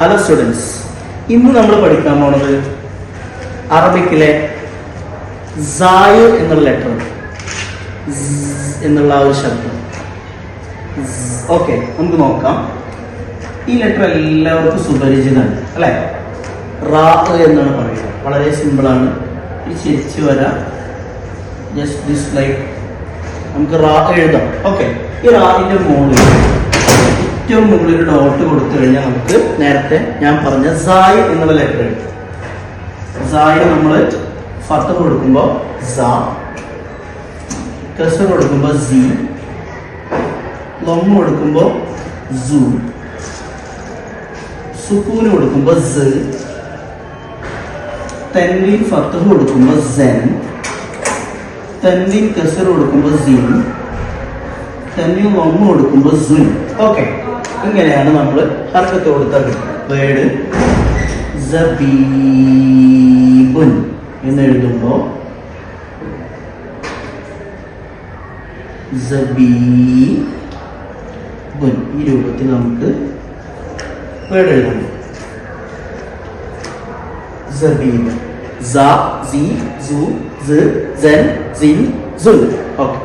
Hello students, ഇന്ന് നമ്മൾ പഠിക്കാൻ പോണത് അറബിക്കിലെ സായ് എന്നുള്ള ലെറ്റർ എന്നുള്ള ആ ഒരു ശബ്ദം. ഓക്കെ, നമുക്ക് നോക്കാം. ഈ ലെറ്റർ എല്ലാവർക്കും സുപരിചിതമാണ് അല്ലെ? റാ എന്നാണ് പറയുക. വളരെ സിമ്പിളാണ്. ഈ ചിരിച്ചു വരാം. ജസ്റ്റ് ദിസ് ലൈക്ക് നമുക്ക് റാ എഴുതാം. ഓക്കെ, ഈ റായിന്റെ മുകളിൽ ഏറ്റവും മുകളിൽ ഡോട്ട് കൊടുത്തു കഴിഞ്ഞാൽ നമുക്ക് നേരത്തെ ഞാൻ പറഞ്ഞ സായ് എന്നുള്ള ലെറ്റർ എഴുതാം. സായ് നമ്മൾ ഫത്ത് കൊടുക്കുമ്പോൾ സാ, കസർ കൊടുക്കുമ്പോൾ സി, ലൊമ്മ കൊടുക്കുമ്പോൾ സു, സുക്കൂന് കൊടുക്കുമ്പോൾ സ, തൻവീൻ ഫത്ത് കൊടുക്കുമ്പോൾ സെൻ, തൻവീൻ കസർ കൊടുക്കുമ്പോൾ സീൻ, തൻവീൻ ലൊമ്മ കൊടുക്കുമ്പോൾ സുൻ. ഓക്കെ, ഇങ്ങനെയാണ് നമ്മൾ ഹർക്കത്ത് കൊടുത്താൽ വേർഡ് സബീബുൻ എന്ന് എഴുതുമ്പോൾ സബീബുൻ ഈ രൂപത്തിൽ നമുക്ക് വേർഡ് എഴുതാം. സബീബ്, സ, സി, സു, സ, സെൻ, സിൻ, സുൻ. ഓക്കെ.